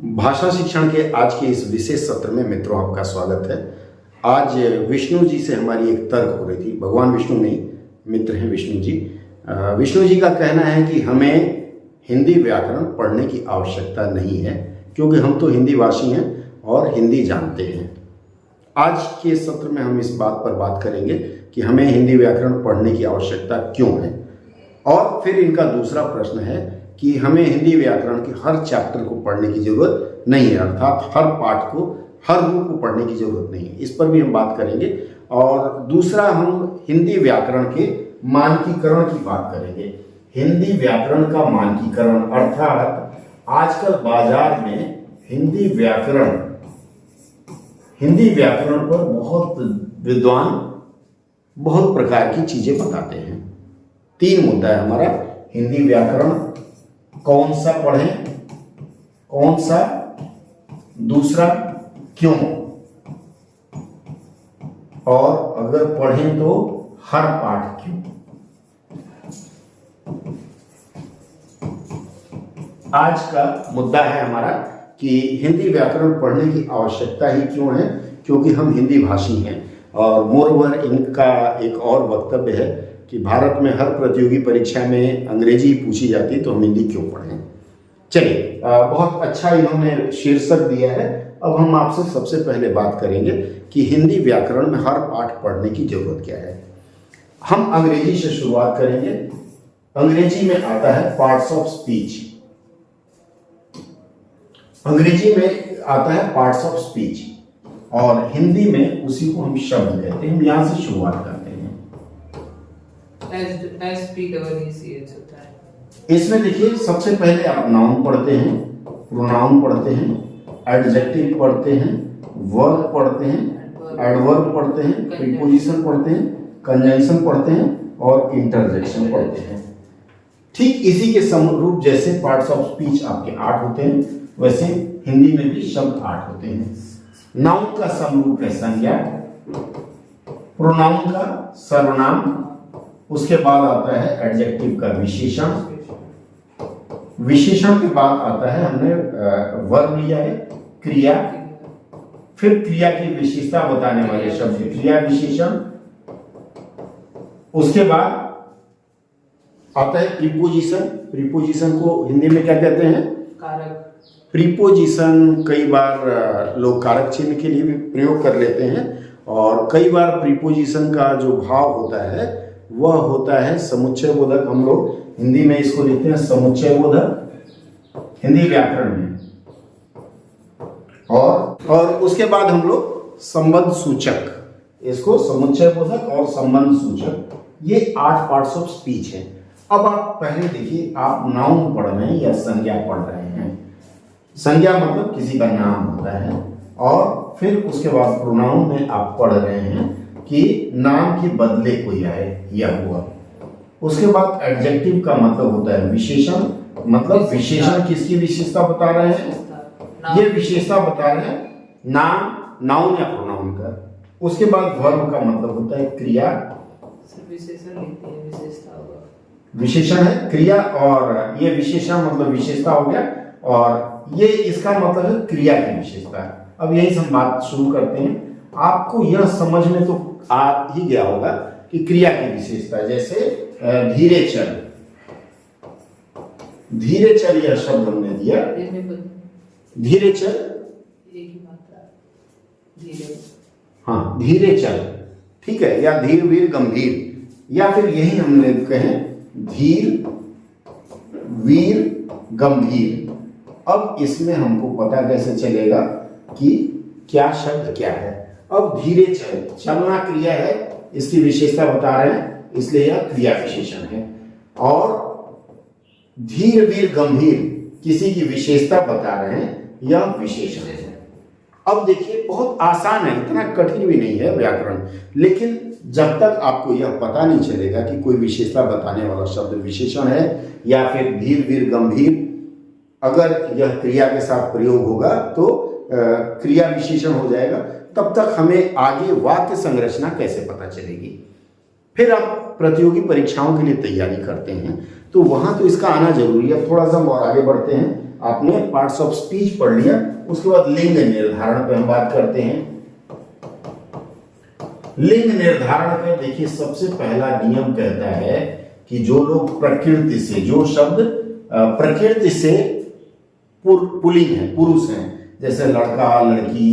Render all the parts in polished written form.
भाषा शिक्षण के आज के इस विशेष सत्र में मित्रों आपका स्वागत है। आज विष्णु जी से हमारी एक तर्क हो रही थी। भगवान विष्णु नहीं, मित्र हैं विष्णु जी। विष्णु जी का कहना है कि हमें हिंदी व्याकरण पढ़ने की आवश्यकता नहीं है क्योंकि हम तो हिंदी भाषी हैं और हिंदी जानते हैं। आज के सत्र में हम इस बात पर बात करेंगे कि हमें हिंदी व्याकरण पढ़ने की आवश्यकता क्यों है, और फिर इनका दूसरा प्रश्न है कि हमें हिंदी व्याकरण के हर चैप्टर को पढ़ने की जरूरत नहीं है, अर्थात हर पाठ को, हर रूप को पढ़ने की जरूरत नहीं है। इस पर भी हम बात करेंगे। और दूसरा, हम हिंदी व्याकरण के मानकीकरण की बात करेंगे। हिंदी व्याकरण का मानकीकरण अर्थात आजकल बाजार में हिंदी व्याकरण पर बहुत विद्वान बहुत प्रकार की चीजें बताते हैं। 3 मुद्दा है हमारा। हिंदी व्याकरण कौन सा पढ़ें, कौन सा, दूसरा क्यों, और अगर पढ़ें तो हर पाठ क्यों। आज का मुद्दा है हमारा कि हिंदी व्याकरण पढ़ने की आवश्यकता ही क्यों है, क्योंकि हम हिंदी भाषी हैं। और मोरओवर इनका एक और वक्तव्य है कि भारत में हर प्रतियोगी परीक्षा में अंग्रेजी पूछी जाती है तो हम हिंदी क्यों पढ़ें। चलिए, बहुत अच्छा इन्होंने शीर्षक दिया है। अब हम आपसे सबसे पहले बात करेंगे कि हिंदी व्याकरण में हर पाठ पढ़ने की जरूरत क्या है। हम अंग्रेजी से शुरुआत करेंगे। अंग्रेजी में आता है पार्ट्स ऑफ स्पीच। अंग्रेजी में आता है पार्ट्स ऑफ स्पीच और हिंदी में उसी को हम शब्द कहते हैं। हम यहां से शुरुआत करते हैं। होता है। इसमें देखिए, सबसे पहले आप नाउन पढ़ते हैं, प्रोनाउन पढ़ते हैं, एडजेक्टिव पढ़ते हैं, वर्ब पढ़ते हैं, एडवर्ब पढ़ते हैं, प्रीपोजिशन पढ़ते हैं, कंजंक्शन पढ़ते हैं और इंटरजेक्शन पढ़ते हैं। ठीक इसी के समरूप जैसे पार्ट्स ऑफ स्पीच आपके 8 होते हैं, वैसे हिंदी में भी शब्द 8 होते हैं। नाउन का समरूप है संज्ञा, प्रोनाउन का सर्वनाम, उसके बाद आता है एडजेक्टिव का विशेषण, विशेषण के बाद आता है, हमने वर्ब लिया है, क्रिया, फिर क्रिया की विशेषता बताने वाले शब्द क्रिया विशेषण, उसके बाद आता है प्रीपोजिशन। प्रीपोजिशन को हिंदी में क्या कहते हैं? कारक। प्रीपोजिशन कई बार लोग कारक चिन्ह के लिए भी प्रयोग कर लेते हैं, और कई बार प्रीपोजिशन का जो भाव होता है वह होता है समुच्चय बोधक। हम लोग हिंदी में इसको लिखते हैं समुच्चय बोधक हिंदी व्याकरण में। और उसके बाद हम लोग संबंध सूचक, इसको समुच्चय बोधक और संबंध सूचक, ये 8 पार्ट्स ऑफ स्पीच है। अब आप पहले देखिए, आप नाउन पढ़ रहे हैं या संज्ञा पढ़ रहे हैं। संज्ञा मतलब किसी का नाम होता है, और फिर उसके बाद प्रोनाउन में आप पढ़ रहे हैं कि नाम के बदले कोई आए या हुआ। उसके बाद एडजेक्टिव का मतलब होता है विशेषण, मतलब विशेषण किसकी विशेषता बता रहे हैं? ये विशेषता बता रहे हैं नाउन या प्रोनाउन का। उसके बाद वर्ब का मतलब होता है क्रिया, विशेषण है क्रिया, और ये विशेषण मतलब विशेषता हो गया, और ये इसका मतलब है क्रिया की विशेषता। अब यही हम बात शुरू करते हैं। आपको यह समझ में तो आ ही गया होगा कि क्रिया की विशेषता, जैसे धीरे चल, धीरे चल यह शब्द हमने दिया, धीरे चल, हाँ धीरे चल, ठीक है, या धीर वीर गंभीर, या फिर यही हमने कहें धीर वीर गंभीर। अब इसमें हमको पता कैसे चलेगा कि क्या शब्द क्या है? अब धीरे चल, चलना क्रिया है, इसकी विशेषता बता रहे हैं, इसलिए यह क्रिया विशेषण है। और धीर वीर गंभीर किसी की विशेषता बता रहे हैं, यह विशेषण है। अब देखिए, बहुत आसान है, इतना कठिन भी नहीं है व्याकरण, लेकिन जब तक आपको यह पता नहीं चलेगा कि कोई विशेषता बताने वाला शब्द विशेषण है या फिर धीर वीर गंभीर, अगर यह क्रिया के साथ प्रयोग होगा तो क्रिया विशेषण हो जाएगा, तब तक हमें आगे वाक्य संरचना कैसे पता चलेगी। फिर आप प्रतियोगी परीक्षाओं के लिए तैयारी करते हैं तो वहां तो इसका आना जरूरी है। थोड़ा सा हम और आगे बढ़ते हैं। आपने पार्ट्स ऑफ स्पीच पढ़ लिया। उसके बाद लिंग निर्धारण पे हम बात करते हैं। लिंग निर्धारण पे देखिए सबसे पहला नियम कहता है कि जो लोग प्रकृति से, जो शब्द प्रकृति से पुल्लिंग है, पुरुष हैं, जैसे लड़का, लड़की,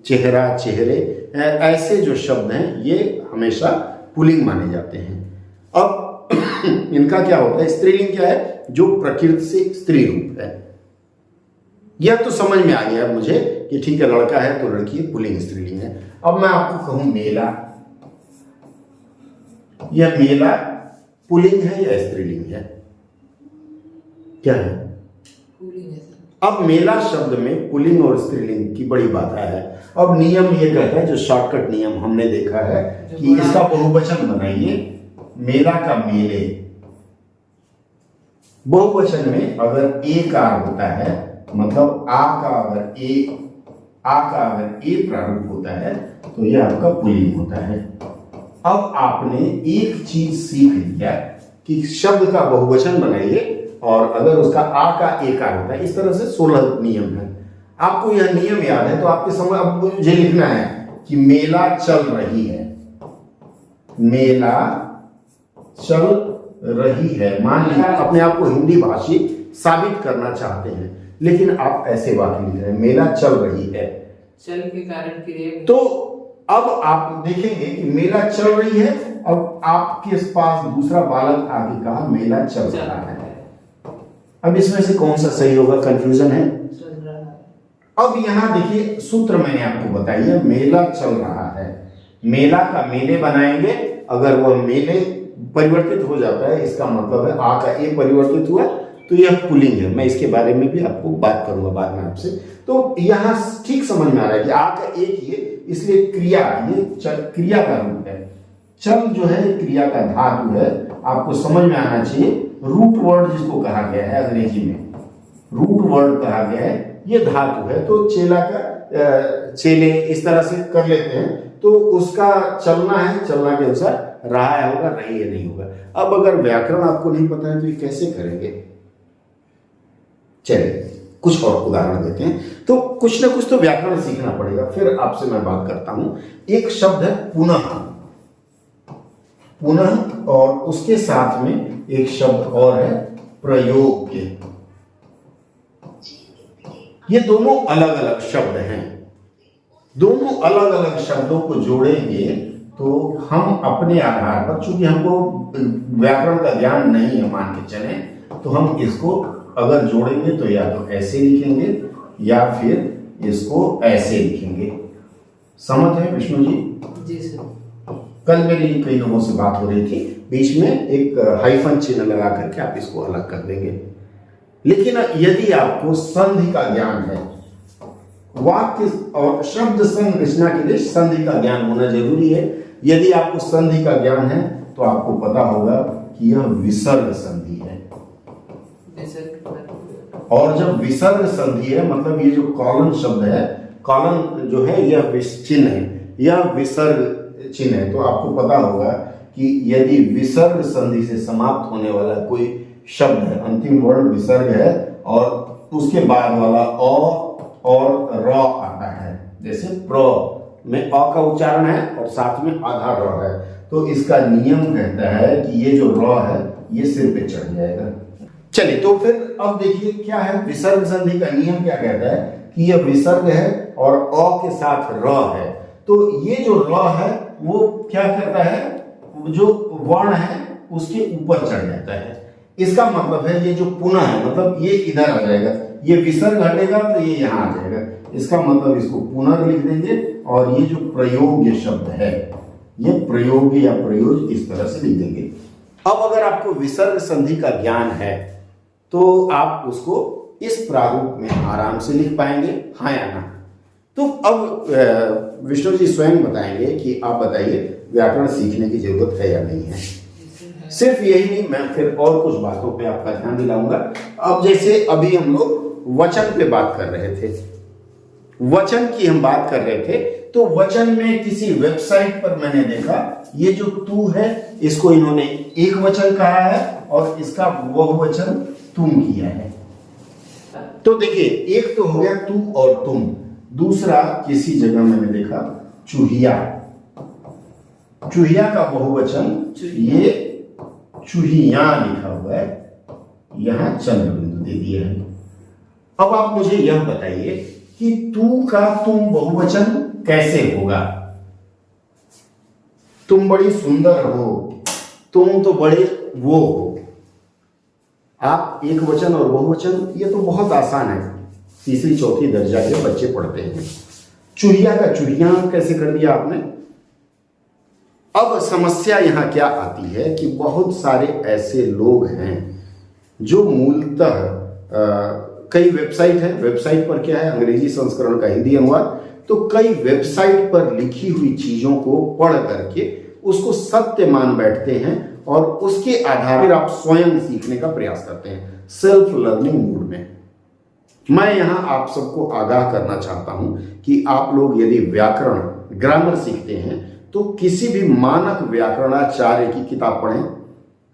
चेहरा, चेहरे, ऐसे जो शब्द हैं ये हमेशा पुल्लिंग माने जाते हैं। अब इनका क्या होता है, स्त्रीलिंग क्या है, जो प्रकृति से स्त्री रूप है। यह तो समझ में आ गया मुझे कि ठीक है, लड़का है तो लड़की है, पुल्लिंग स्त्रीलिंग है। अब मैं आपको कहूं मेला, यह मेला पुल्लिंग है या स्त्रीलिंग है? क्या है? पुल्लिंग है। अब मेला शब्द में पुल्लिंग और स्त्रीलिंग की बड़ी बाधा है। अब नियम ये कहता है, जो शॉर्टकट नियम हमने देखा है कि इसका बहुवचन बनाइए, मेला का मेले। बहुवचन में अगर एकार होता है, मतलब आ का अगर ए प्रारूप होता है तो यह आपका पुल्लिंग होता है। अब आपने एक चीज सीख लिया कि शब्द का बहुवचन बनाइए और अगर उसका आ का एकार होता है, इस तरह से 16 नियम है। आपको यह नियम याद है तो आपके समझ, अब मुझे लिखना है कि मेला चल रही है, मेला चल रही है। मान लिया अपने आप को हिंदी भाषी साबित करना चाहते हैं, लेकिन आप ऐसे वाक्य लिख रहे हैं, मेला चल रही है, चल के कारण क्रिया। तो अब आप देखेंगे कि मेला चल रही है। अब आपके पास दूसरा बालक आगे कहा मेला चल रहा है। अब इसमें से कौन सा सही होगा? कंफ्यूजन है। अब यहां देखिए सूत्र मैंने आपको बताइए, मेला चल रहा है, मेला का मेले बनाएंगे। अगर वह मेले परिवर्तित हो जाता है, इसका मतलब है आ का ए परिवर्तित हुआ तो यह पुल्लिंग है। मैं इसके बारे में भी आपको बात करूंगा बाद में आपसे। तो यहां ठीक समझ में आ रहा है कि आ का एक ही है, इसलिए क्रिया, ये क्रिया का रूप है। चल जो है क्रिया का धातु है, आपको समझ में आना चाहिए। रूट वर्ड जिसको कहा गया है, अंग्रेजी में रूट वर्ड कहा गया है, ये धातु है। तो चेला का चेले इस तरह से कर लेते हैं, तो उसका चलना है, चलना के अनुसार रहा होगा, रही है नहीं होगा। अब अगर व्याकरण आपको नहीं पता है तो ये कैसे करेंगे? चलिए कुछ और उदाहरण देते हैं। तो कुछ ना कुछ तो व्याकरण सीखना पड़ेगा, फिर आपसे मैं बात करता हूं। एक शब्द है पुनः, पुनः, और उसके साथ में एक शब्द और है प्रयोग। ये दोनों अलग अलग शब्द हैं। दोनों अलग अलग शब्दों को जोड़ेंगे तो हम अपने आधार पर, चूंकि हमको व्याकरण का ज्ञान नहीं है मान के चले, तो हम इसको अगर जोड़ेंगे तो या तो ऐसे लिखेंगे या फिर इसको ऐसे लिखेंगे। समझ है विष्णु जी? जी सर। कल मेरी कई लोगों से बात हो रही थी, बीच में एक हाइफन चिन्ह लगा करके आप इसको अलग कर देंगे। लेकिन यदि आपको संधि का ज्ञान है, वाक्य और शब्द संरचना के लिए संधि का ज्ञान होना जरूरी है। यदि आपको संधि का ज्ञान है तो आपको पता होगा कि यह विसर्ग संधि है। और जब विसर्ग संधि है, मतलब ये जो कॉलन शब्द है, कॉलन जो है यह चिन्ह है, यह विसर्ग चिन्ह है। तो आपको पता होगा कि यदि विसर्ग संधि से समाप्त होने वाला कोई शब्द है, अंतिम वर्ण विसर्ग है और उसके बाद वाला और र आता है, जैसे प्र में अ का उच्चारण है और साथ में आधा र है, तो इसका नियम कहता है कि ये जो र है ये सिर पे चढ़ जाएगा। चलिए, तो फिर अब देखिए क्या है विसर्ग संधि का नियम। क्या कहता है कि यह विसर्ग है और अ के साथ र है, तो ये जो र है वो क्या करता है, जो वर्ण है उसके ऊपर चढ़ जाता है। इसका मतलब है ये जो पुनः है, मतलब ये इधर आ जाएगा, ये विसर्ग हटेगा तो ये यहाँ आ जाएगा। इसका मतलब इसको पुनर् लिख देंगे। और ये जो प्रयोग शब्द है, ये प्रयोग या प्रयोग इस तरह से लिख देंगे। अब अगर आपको विसर्ग संधि का ज्ञान है तो आप उसको इस प्रारूप में आराम से लिख पाएंगे, हाँ या ना। तो अब विष्णु जी स्वयं बताएंगे कि आप बताइए व्याकरण सीखने की जरूरत है या नहीं है। सिर्फ यही नहीं, मैं फिर और कुछ बातों पे आपका ध्यान दिलाऊंगा। अब जैसे अभी हम लोग वचन पे बात कर रहे थे, वचन की हम बात कर रहे थे, तो वचन में किसी वेबसाइट पर मैंने देखा ये जो तू है इसको इन्होंने एक वचन कहा है और इसका बहुवचन तुम किया है। तो देखिए, एक तो हो गया तू और तुम, दूसरा किसी जगह मैंने देखा चूहिया, चूहिया का बहुवचन ये चूहिया लिखा हुआ है, यहां चंद्र बिंदु दे दिए हैं। अब आप मुझे यह बताइए कि तू का तुम बहुवचन कैसे होगा? तुम बड़ी सुंदर हो, तुम तो बड़े वो हो। आप एक वचन और बहुवचन, ये तो बहुत आसान है, तीसरी चौथी दर्जा के बच्चे पढ़ते हैं। चूहिया का चूहिया कैसे कर दिया आपने? अब समस्या यहां क्या आती है कि बहुत सारे ऐसे लोग हैं जो मूलतः कई वेबसाइट है, वेबसाइट पर क्या है, अंग्रेजी संस्करण का हिंदी अनुवाद, तो कई वेबसाइट पर लिखी हुई चीजों को पढ़ करके उसको सत्य मान बैठते हैं और उसके आधार पर आप स्वयं सीखने का प्रयास करते हैं, सेल्फ लर्निंग मूड में। मैं यहां आप सबको आगाह करना चाहता हूं कि आप लोग यदि व्याकरण, ग्रामर सीखते हैं तो किसी भी मानक व्याकरणाचार्य की किताब पढ़ें,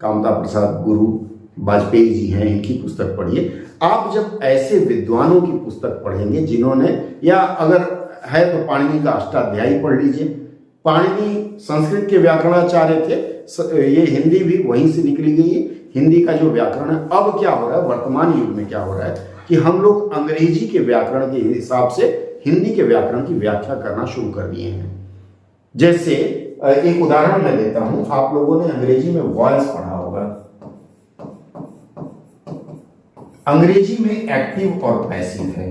कामता प्रसाद गुरु वाजपेयी जी हैं, इनकी पुस्तक पढ़िए। आप जब ऐसे विद्वानों की पुस्तक पढ़ेंगे जिन्होंने, या अगर है तो पाणिनि का अष्टाध्यायी पढ़ लीजिए। पाणिनि संस्कृत के व्याकरणाचार्य थे, ये हिंदी भी वहीं से निकली गई है। हिंदी का जो व्याकरण है, अब क्या हो रहा है वर्तमान युग में, क्या हो रहा है कि हम लोग अंग्रेजी के व्याकरण के हिसाब से हिंदी के व्याकरण की व्याख्या करना शुरू कर दिए हैं। जैसे एक उदाहरण मैं देता हूं, आप लोगों ने अंग्रेजी में वॉइस पढ़ा होगा। अंग्रेजी में एक्टिव और पैसिव है,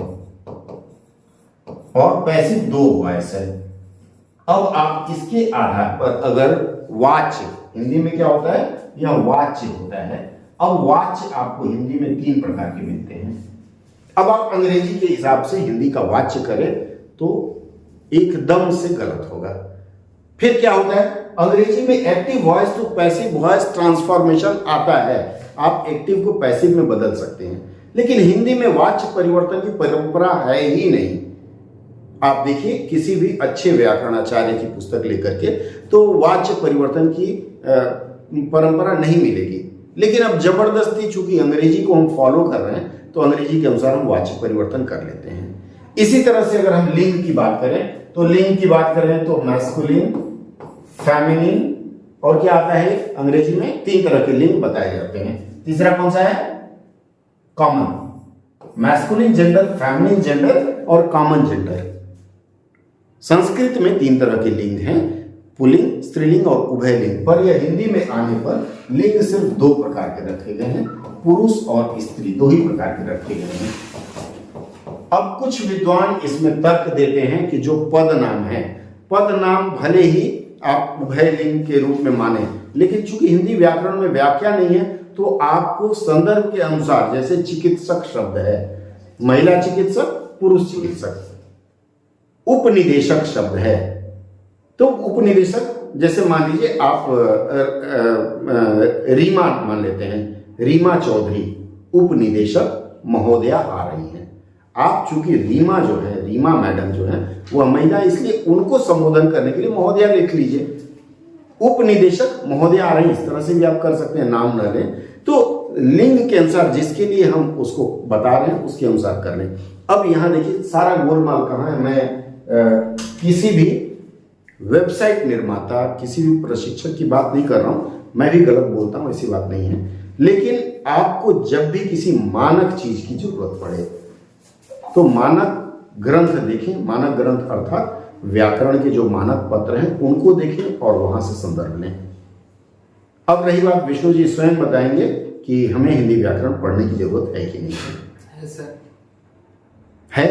और पैसिव दो वॉइस है। अब आप इसके आधार पर अगर वाच्य, हिंदी में क्या होता है, यह वाच्य होता है। अब वाच्य आपको हिंदी में 3 प्रकार के मिलते हैं। अब आप अंग्रेजी के हिसाब से हिंदी का वाच्य करें तो एकदम से गलत होगा। फिर क्या होता है, अंग्रेजी में active voice to passive voice transformation आता है, आप एक्टिव को पैसिव में बदल सकते हैं, लेकिन हिंदी में वाच्य परिवर्तन की परंपरा है ही नहीं। आप देखिए किसी भी अच्छे व्याकरणाचार्य की पुस्तक लेकर के, तो वाच्य परिवर्तन की परंपरा नहीं मिलेगी। लेकिन अब जबरदस्ती चूंकि अंग्रेजी को हम फॉलो कर रहे हैं, तो अंग्रेजी के अनुसार हम वाच्य परिवर्तन कर लेते हैं। इसी तरह से अगर हम लिंग की बात करें, तो लिंग की बात करें तो मैस्कुलिन, फेमिनिन, और क्या आता है अंग्रेजी में 3 तरह के लिंग बताए जाते हैं। तीसरा कौन सा है, common. Masculine gender, feminine gender और कॉमन जेंडर। संस्कृत में 3 तरह के लिंग हैं, पुल्लिंग, स्त्रीलिंग और उभयलिंग। पर यह हिंदी में आने पर लिंग सिर्फ 2 प्रकार के रखे गए हैं, पुरुष और स्त्री, 2 ही प्रकार के रखे गए हैं। अब कुछ विद्वान इसमें तर्क देते हैं कि जो पद नाम है, पद नाम भले ही आप उभयलिंग के रूप में माने, लेकिन चूंकि हिंदी व्याकरण में व्याख्या नहीं है, तो आपको संदर्भ के अनुसार, जैसे चिकित्सक शब्द है, महिला चिकित्सक, पुरुष चिकित्सक। उपनिदेशक शब्द है, तो उपनिदेशक, जैसे मान लीजिए आप रीमा मान लेते हैं, रीमा चौधरी उपनिदेशक महोदया आ रही हैं। आप चूंकि रीमा जो है, रीमा मैडम जो है वह महिला, इसलिए उनको संबोधन करने के लिए महोदया लिख लीजिए। उपनिदेशक महोदया आ रही, इस तरह से भी आप कर सकते हैं, नाम न लें। तो लिंग के अनुसार जिसके लिए हम उसको बता रहे हैं उसके अनुसार कर लें। अब यहां देखिए सारा गोलमाल कहाँ है। मैं किसी भी वेबसाइट निर्माता, किसी भी प्रशिक्षक की बात नहीं कर रहा हूं, मैं भी गलत बोलता हूं, ऐसी बात नहीं है। लेकिन आपको जब भी किसी मानक चीज की जरूरत पड़े तो मानक ग्रंथ देखें, मानक ग्रंथ अर्थात व्याकरण के जो मानक पत्र हैं उनको देखें और वहां से संदर्भ लें। अब रही बात, विष्णु जी स्वयं बताएंगे कि हमें हिंदी व्याकरण पढ़ने की जरूरत है कि नहीं है सर। है।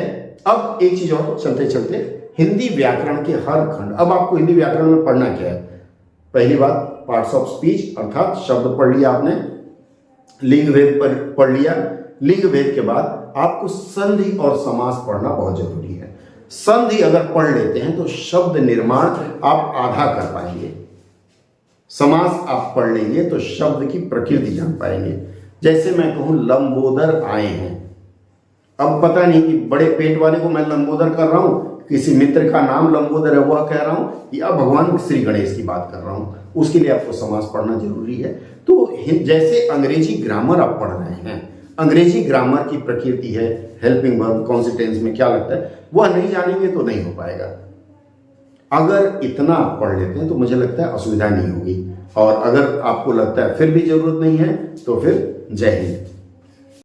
अब एक चीज और, चलते चलते हिंदी व्याकरण के हर खंड, अब आपको हिंदी व्याकरण में पढ़ना क्या है। पहली बात, पार्ट्स ऑफ स्पीच अर्थात शब्द पढ़ लिया आपने, लिंग भेद पढ़ लिया। लिंग भेद के बाद आपको संधि और समास पढ़ना बहुत जरूरी है। संधि अगर पढ़ लेते हैं तो शब्द निर्माण आप आधा कर पाएंगे, समास आप पढ़ लेंगे तो शब्द की प्रकृति जान पाएंगे। जैसे मैं कहूं लंबोदर आए हैं, अब पता नहीं कि बड़े पेट वाले को मैं लंबोदर कर रहा हूं, किसी मित्र का नाम लंबोदर है वह कह रहा हूं, या भगवान श्री गणेश की बात कर रहा हूं, उसके लिए आपको समास पढ़ना जरूरी है। तो जैसे अंग्रेजी ग्रामर आप पढ़ रहे हैं, अंग्रेजी ग्रामर की प्रकृति है, हेल्पिंग वर्ब कौन से टेंस में क्या लगता है, वह नहीं जानेंगे तो नहीं हो पाएगा। अगर इतना आप पढ़ लेते हैं तो मुझे लगता है असुविधा नहीं होगी, और अगर आपको लगता है फिर भी जरूरत नहीं है तो फिर जय हिंद।